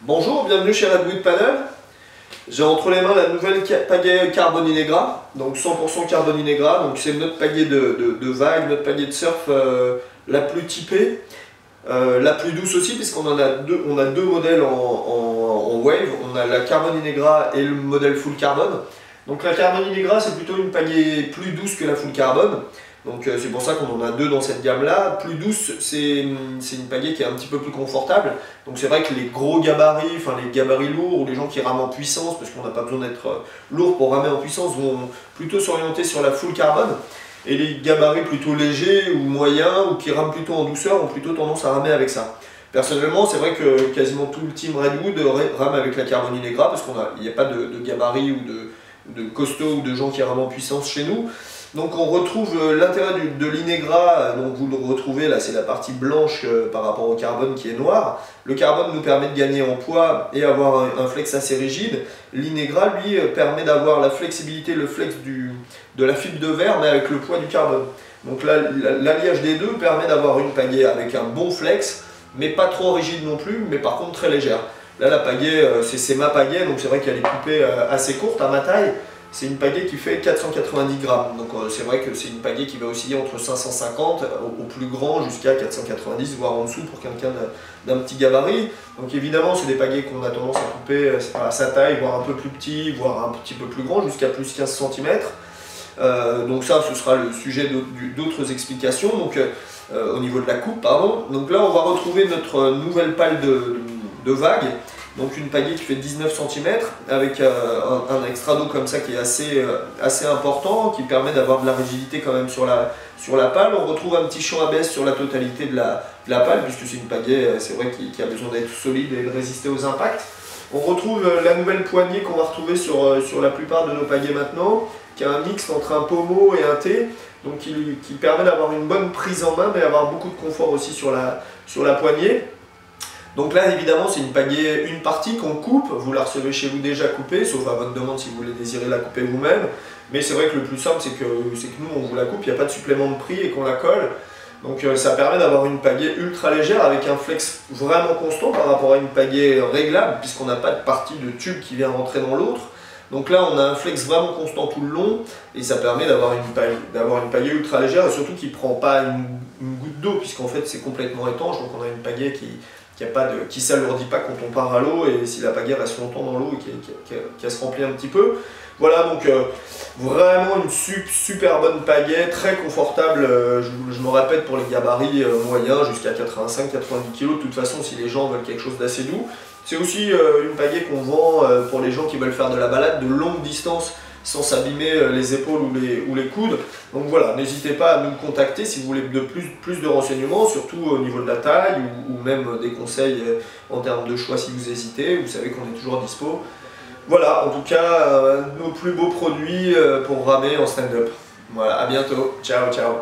Bonjour, bienvenue chez Redwood Panel. J'ai entre les mains la nouvelle pagaie Carbon Inegra, donc 100% Carbon Inegra, donc c'est notre pagaie de vague, notre pagaie de surf la plus typée, la plus douce aussi, puisqu'on en a deux modèles en wave, on a la Carbon Inegra et le modèle Full Carbon. Donc la Carbon Inegra c'est plutôt une pagaie plus douce que la Full Carbon. Donc c'est pour ça qu'on en a deux dans cette gamme là. Plus douce, c'est une pagaie qui est un petit peu plus confortable. Donc c'est vrai que les gros gabarits, enfin les gabarits lourds ou les gens qui rament en puissance, parce qu'on n'a pas besoin d'être lourd pour ramer en puissance, vont plutôt s'orienter sur la full carbone. Et les gabarits plutôt légers ou moyens ou qui rament plutôt en douceur ont plutôt tendance à ramer avec ça. Personnellement, c'est vrai que quasiment tout le team Redwood rame avec la Carbon Inegra parce qu'il n'y a pas de gabarit ou de costaud ou de gens qui rament en puissance chez nous. Donc on retrouve l'intérêt de l'Inegra, donc vous le retrouvez là, c'est la partie blanche par rapport au carbone qui est noir. Le carbone nous permet de gagner en poids et avoir un flex assez rigide. L'Inegra lui permet d'avoir la flexibilité, le flex de la fibre de verre mais avec le poids du carbone. Donc là, l'alliage des deux permet d'avoir une pagaie avec un bon flex mais pas trop rigide non plus, mais par contre très légère. Là la pagaie, c'est ma pagaie, donc c'est vrai qu'elle est coupée assez courte à ma taille. C'est une pagaie qui fait 490 grammes, donc c'est vrai que c'est une pagaie qui va osciller entre 550 au plus grand jusqu'à 490, voire en dessous pour quelqu'un d'un petit gabarit. Donc évidemment c'est des pagaies qu'on a tendance à couper à sa taille, voire un peu plus petit, voire un petit peu plus grand, jusqu'à plus 15 cm. Donc ça ce sera le sujet d'autres explications, donc au niveau de la coupe, pardon. Donc là on va retrouver notre nouvelle pale de vague. Donc une pagaie qui fait 19 cm avec un extra d'eau comme ça qui est assez important, qui permet d'avoir de la rigidité quand même sur la pale. On retrouve un petit champ ABS sur la totalité de la pale, puisque c'est une pagaie, c'est vrai, qui a besoin d'être solide et de résister aux impacts. On retrouve la nouvelle poignée qu'on va retrouver sur la plupart de nos pagaies maintenant, qui a un mix entre un pommeau et un T, donc qui permet d'avoir une bonne prise en main, mais avoir beaucoup de confort aussi sur la poignée. Donc là évidemment c'est une pagaie, une partie qu'on coupe, vous la recevez chez vous déjà coupée, sauf à votre demande si vous voulez désirer la couper vous-même. Mais c'est vrai que le plus simple c'est que nous on vous la coupe, il n'y a pas de supplément de prix et qu'on la colle. Donc ça permet d'avoir une pagaie ultra légère avec un flex vraiment constant par rapport à une pagaie réglable, puisqu'on n'a pas de partie de tube qui vient rentrer dans l'autre. Donc là on a un flex vraiment constant tout le long et ça permet d'avoir une pagaie ultra légère et surtout qui ne prend pas une goutte d'eau, puisqu'en fait c'est complètement étanche, donc on a une pagaie qui ne s'alourdit pas quand on part à l'eau, et si la pagaie reste longtemps dans l'eau et qu'elle se remplit un petit peu. Voilà, donc vraiment une super bonne pagaie, très confortable, je me répète, pour les gabarits moyens jusqu'à 85-90 kg. De toute façon, si les gens veulent quelque chose d'assez doux. C'est aussi une pagaie qu'on vend pour les gens qui veulent faire de la balade de longue distance sans s'abîmer les épaules ou les coudes. Donc voilà, n'hésitez pas à nous contacter si vous voulez plus de renseignements, surtout au niveau de la taille ou même des conseils en termes de choix si vous hésitez. Vous savez qu'on est toujours dispo. Voilà, en tout cas, nos plus beaux produits pour ramer en stand-up. Voilà, à bientôt. Ciao, ciao.